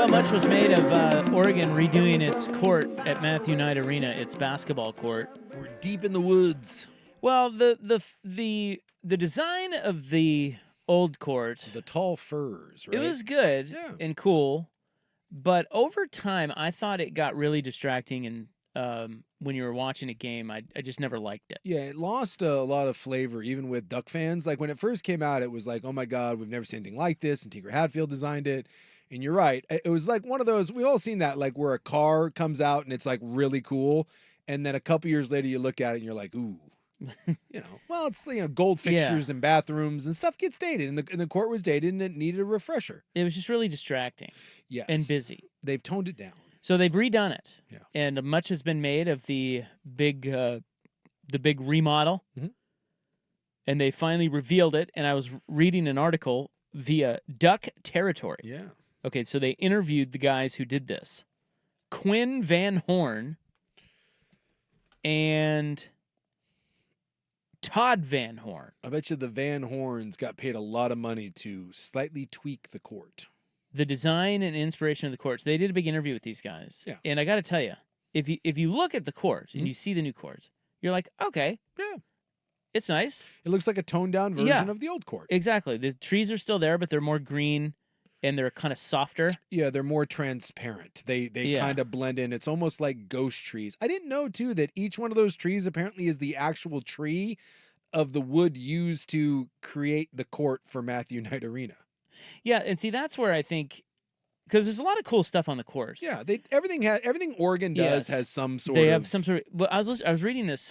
Well, much was made of Oregon redoing its court at Matthew Knight Arena, its basketball court. We're deep in the woods. Well, the design of the old court, The tall firs, right? it was good and cool, but over time, I thought it got really distracting, and when you were watching a game, I just never liked it. Yeah, it lost a lot of flavor, even with Duck fans. Like, when it first came out, it was like, oh my God, we've never seen anything like this, and Tinker Hatfield designed it. And you're right. It was like one of those, we've all seen that, like where a car comes out and it's like really cool. And then a couple years later, you look at it and you're like, ooh, well, it's, gold fixtures and bathrooms and stuff gets dated. And the court was dated and it needed a refresher. It was just really distracting. Yes. And busy. They've toned it down. So they've redone it. Yeah. And much has been made of the big remodel. Mm-hmm. And they finally revealed it. And I was reading an article via Duck Territory. Yeah. Okay, so they interviewed the guys who did this. Quinn Van Horn and Todd Van Horn. I bet you the Van Horns got paid a lot of money to slightly tweak the court. The design and inspiration of the courts. They did a big interview with these guys. Yeah. And I got to tell you, if you look at the court and you see the new court, you're like, okay. Yeah. It's nice. It looks like a toned down version of the old court. Exactly. The trees are still there, but they're more green. And they're kind of softer. Yeah, they're more transparent. They kind of blend in. It's almost like ghost trees. I didn't know, too, that each one of those trees apparently is the actual tree of the wood used to create the court for Matthew Knight Arena. Yeah, and see, that's where I think, because there's a lot of cool stuff on the court. Yeah, everything Oregon does has some sort of. They have some sort of. Well, I was reading this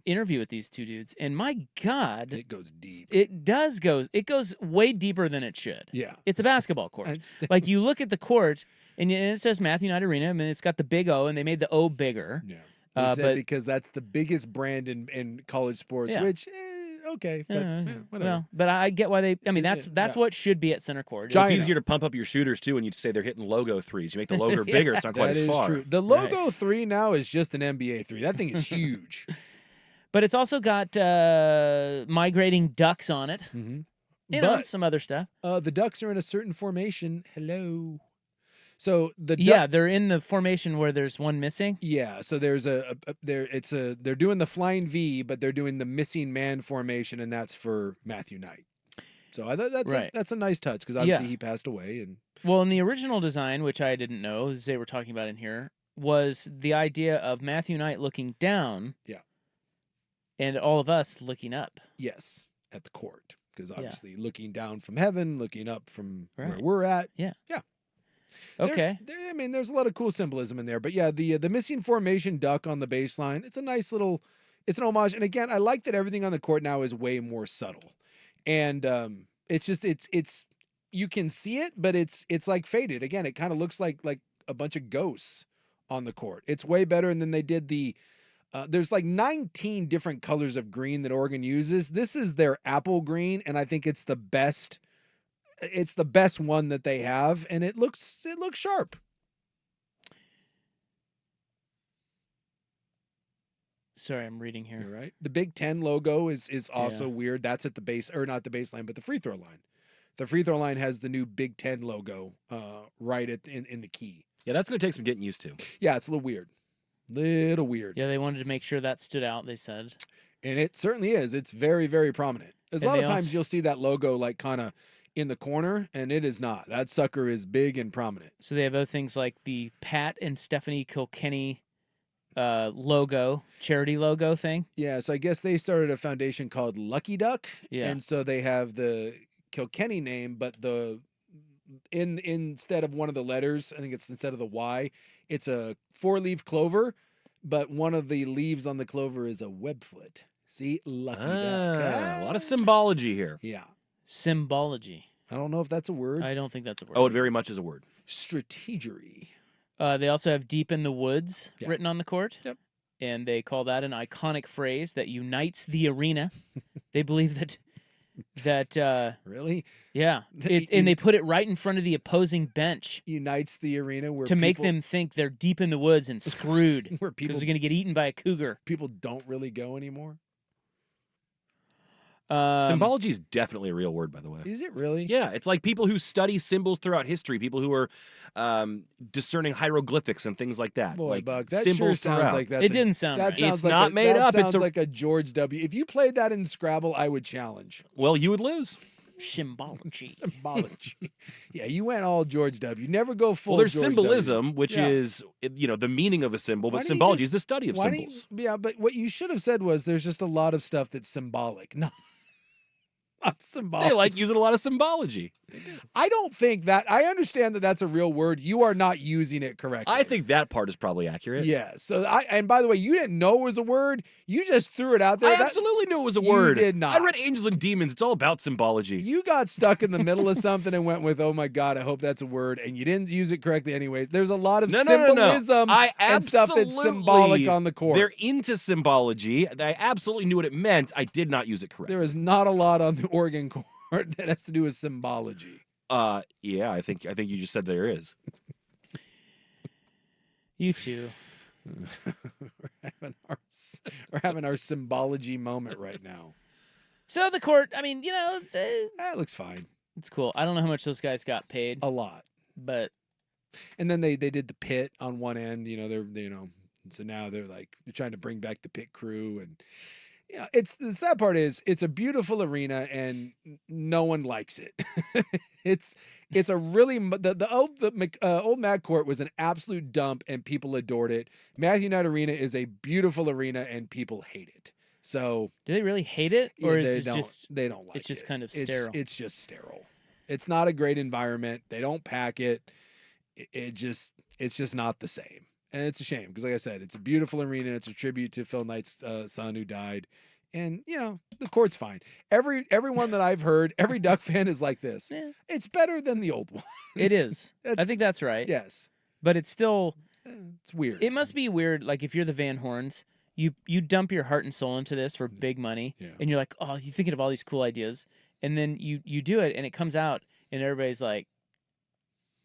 interview with these two dudes, and my God, it goes deep. It does go. It goes way deeper than it should. Yeah, it's a basketball court. Like, you look at the court, and it says Matthew Knight Arena. I mean, it's got the big O, and they made the O bigger. Yeah, but because that's the biggest brand in college sports, which. Okay, but whatever. Well, but I get why they. I mean, that's what should be at center court. It's easier to pump up your shooters too when you say they're hitting logo threes. You make the logo bigger; it's not quite as far. That is true. The logo 3 now is just an NBA 3. That thing is huge. But it's also got migrating ducks on it. Mm-hmm. Some other stuff. The ducks are in a certain formation. Hello. So they're in the formation where there's one missing. Yeah, so there's they're doing the flying V, but they're doing the missing man formation, and that's for Matthew Knight. So I thought that's a nice touch, because obviously he passed away. And well, in the original design, which I didn't know, as they were talking about in here, was the idea of Matthew Knight looking down. Yeah. And all of us looking up. Yes, at the court, because obviously looking down from heaven, looking up from where we're at. Yeah. Yeah. Okay. I mean, there's a lot of cool symbolism in there, but yeah, the missing formation duck on the baseline, it's a nice little, it's an homage. And again, I like that everything on the court now is way more subtle, and it's just it's you can see it, but it's like faded. Again, it kind of looks like a bunch of ghosts on the court. It's way better, and then they did the. There's like 19 different colors of green that Oregon uses. This is their apple green, and I think it's the best. It's the best one that they have, and it looks sharp. Sorry, I'm reading here. You're right. The Big Ten logo is also weird. That's at the base, or not the baseline, but the free throw line. The free throw line has the new Big Ten logo right in the key. Yeah, that's going to take some getting used to. Yeah, it's a little weird. Little weird. Yeah, they wanted to make sure that stood out, they said. And it certainly is. It's very, very prominent. There's a lot of times you'll see that logo like kind of in the corner, and it is not. That sucker is big and prominent. So they have other things like the Pat and Stephanie Kilkenny logo, charity logo thing. Yeah, so I guess they started a foundation called Lucky Duck. Yeah. And so they have the Kilkenny name, but instead of one of the letters, I think it's instead of the Y, it's a 4-leaf clover, but one of the leaves on the clover is a webfoot. See? Lucky Duck. A lot of symbology here. Yeah. Symbology. I don't know if that's a word. I don't think that's a word. Oh, it very much is a word. Strategery. They also have Deep in the Woods written on the court. Yep. And they call that an iconic phrase that unites the arena. They believe that really? Yeah. And they put it right in front of the opposing bench. Unites the arena to make them think they're deep in the woods and screwed. Where people because they're going to get eaten by a cougar. People don't really go anymore. Symbology is definitely a real word, by the way. Is it really? Yeah, it's like people who study symbols throughout history, people who are discerning hieroglyphics and things like that. Boy, like Buck, that symbols sure sounds throughout. like that's It didn't sound that right. sounds It's like not made that up, it's sounds a- like a George W. If you played that in Scrabble, I would challenge. Well, you would lose. Symbology. Symbology. Yeah, you went all George W. Never go full. Well, there's George symbolism, W. which Yeah. is the meaning of a symbol, Why but don't you symbology just- is the study of why don't symbols. yeah, but what you should have said was there's just a lot of stuff that's symbolic, not symbolic. They like using a lot of symbology. I don't think that. I understand that that's a real word. You are not using it correctly. I think that part is probably accurate. Yeah. So and by the way, you didn't know it was a word. You just threw it out there. I absolutely knew it was a You word. did not. I read Angels and Demons. It's all about symbology. You got stuck in the middle of something and went with, "Oh my God, I hope that's a word," and you didn't use it correctly anyways. There's a lot of No. symbolism I and stuff that's absolutely- symbolic on the court. They're into symbology. I absolutely knew what it meant. I did not use it correctly. There is not a lot on the Oregon court that has to do with symbology. Yeah, I think you just said there is. You too. We're having our symbology moment right now. So the court, I mean, That looks fine. it's cool. I don't know how much those guys got paid, A lot. but And then they did the pit on one end. So now they're trying to bring back the pit crew, and it's the sad part is it's a beautiful arena and no one likes it. it's a really the old Mac Court was an absolute dump and people adored it. Matthew Knight Arena is a beautiful arena and people hate it. So do they really hate it, or is it just they don't like it? it's just kind of It's- sterile? It's just sterile. It's not a great environment. They don't pack it. It's just not the same. And it's a shame because, like I said, it's a beautiful arena. It's a tribute to Phil Knight's son who died. And, the court's fine. Everyone that I've heard, every Duck fan is like this. Yeah. It's better than the old one. It is. I think that's right. Yes. But it's still, It's weird. it must be weird. Like if you're the Van Horns, you dump your heart and soul into this for big money, Yeah. and you're like, oh, you're thinking of all these cool ideas, and then you do it, and it comes out, and everybody's like,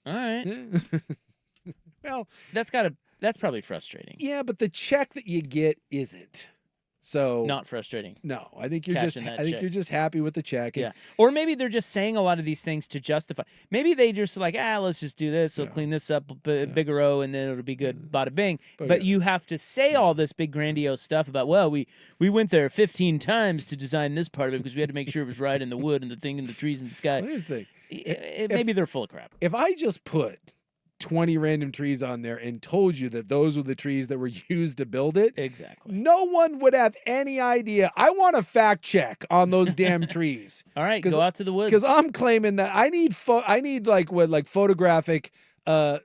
all right, Well, that's probably frustrating. yeah, but the check that you get isn't. So Not frustrating. no, I think you're Cashing that check. you're just happy with the check. And Yeah. Or maybe they're just saying a lot of these things to justify. Maybe they just like, let's just do this. So Yeah. clean this up, bigger O, and then it'll be good. Bada bing. But But yeah. you have to say all this big grandiose stuff about, well, we went there 15 times to design this part of it because we had to make sure it was right in the wood and the thing and the trees and the sky. Well, here's the thing. Maybe they're full of crap. If I just put 20 random trees on there and told you that those were the trees that were used to build it, Exactly. no one would have any idea. I want a fact check on those damn trees All right, 'Cause- go out to the woods. because I'm claiming that I need photographic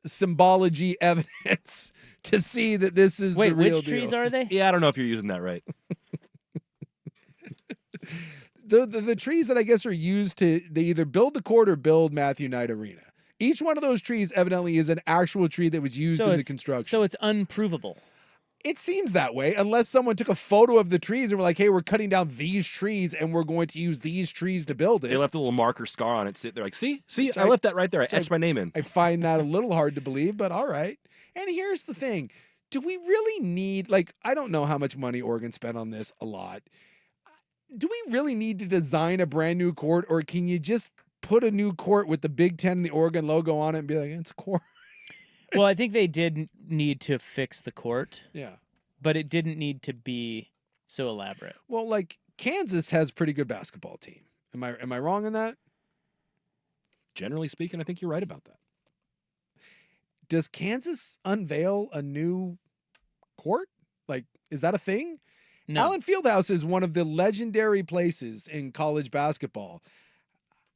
symbology evidence to see that this is Wait, the real which trees deal. are they? Yeah, I don't know if you're using that right. The trees that I guess are used they either build the court or build Matthew Knight Arena. Each one of those trees evidently is an actual tree that was used in the construction. So it's unprovable. It seems that way, unless someone took a photo of the trees and were like, hey, we're cutting down these trees and we're going to use these trees to build it. They left a little marker scar on it. They're like, see, I I- left that right there. I etched my name in. I find that a little hard to believe, but all right. And here's the thing. Do we really need, I don't know how much money Oregon spent on this, a lot. Do we really need to design a brand new court, or can you just put a new court with the Big Ten and the Oregon logo on it and be like, it's a court? Well, I think they did need to fix the court, Yeah. but it didn't need to be so elaborate. Well, Kansas has a pretty good basketball team. Am I wrong in that? Generally speaking, I think you're right about that. Does Kansas unveil a new court? Is that a thing? No. Allen Fieldhouse is one of the legendary places in college basketball.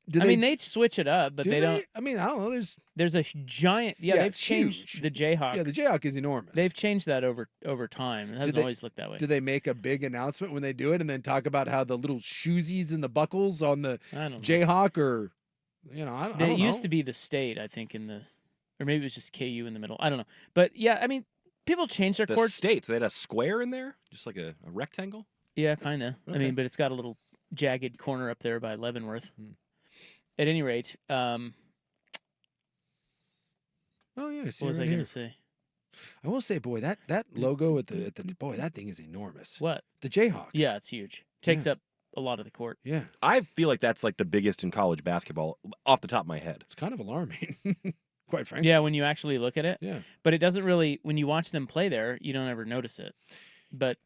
They switch it up, but do they don't. I don't know. There's a giant. Yeah, Yeah, they've it's changed huge. the Jayhawk. Yeah, the Jayhawk is enormous. They've changed that over time. It hasn't they- always looked that way. Do they make a big announcement when they do it and then talk about how the little shoesies and the buckles on the I don't know. Jayhawk are, I don't It used know. to be the state, I think, or maybe it was just KU in the middle. I don't know. But yeah, people change their The courts. states, they had a square in there, just like a rectangle. Yeah, kind of. Okay. But it's got a little jagged corner up there by Leavenworth. Hmm. At any rate, Oh yeah, I see what was it I right going here. to say? I will say, boy, that logo at the boy, that thing is enormous. What? The Jayhawk. Yeah, it's huge. Takes up a lot of the court. Yeah, I feel like that's like the biggest in college basketball off the top of my head. it's kind of alarming, quite frankly. Yeah, when you actually look at it. Yeah. But it doesn't really, when you watch them play there, you don't ever notice it. But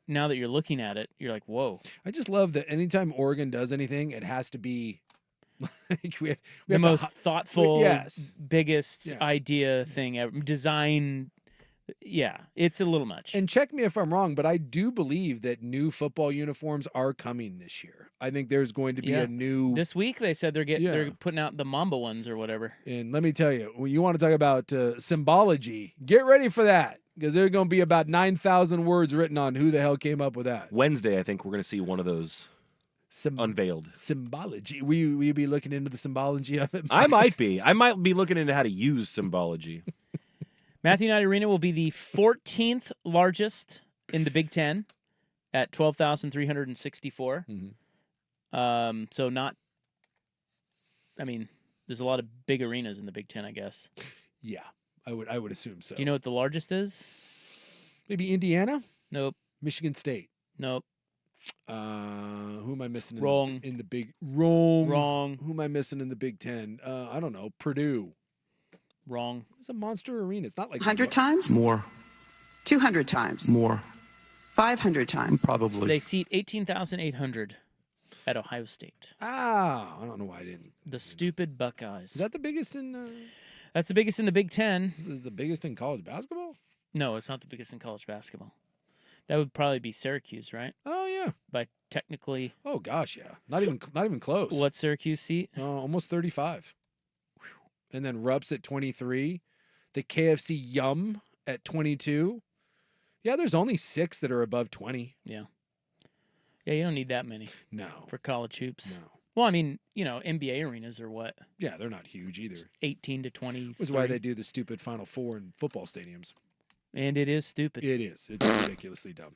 now that you're looking at it, you're like, whoa. I just love that anytime Oregon does anything, it has to be like we The have most thoughtful, yes. biggest Yeah. idea thing ever. Design. Yeah, it's a little much. And check me if I'm wrong, but I do believe that new football uniforms are coming this year. I think there's going to be Yeah. a new. This week they said they're Yeah. they're putting out the Mamba ones or whatever. And let me tell you, when you want to talk about symbology, get ready for that because there's going to be about 9,000 words written on who the hell came up with that. Wednesday, I think we're going to see one of those unveiled. Symbology. Will you be looking into the symbology of it? I might be. I might be looking into how to use Symbology. Matthew Knight Arena will be the 14th largest in the Big Ten at 12,364. So not. I mean, there's a lot of big arenas in the Big Ten, I guess. Yeah, I would assume so. Do you know what the largest is? Maybe Indiana, Nope. Michigan State. Nope. Who am I missing? Wrong. In the big wrong. Wrong. Who am I missing in the Big Ten? I don't know. Purdue. Wrong. It's a monster arena. It's not like 100 times? More. 200 times? More. 500 times? Probably. They seat 18,800 at Ohio State. Ah, I don't know why I didn't. The stupid Buckeyes. Is that the biggest in? That's the biggest in the Big Ten. Is the biggest in college basketball? No, it's not the biggest in college basketball. That would probably be Syracuse, right? Oh yeah. By technically, Oh gosh, yeah. Not even close. what Syracuse seat? Almost 35. And then Rupp's at 23. The KFC Yum at 22. Yeah, there's only 6 that are above 20. Yeah, you don't need that many No. for college hoops. No. Well, I mean, NBA arenas are what? Yeah, they're not huge either. 18 to 20. Which is why they do the stupid Final Four in football stadiums. And it is stupid. It is. It's ridiculously dumb.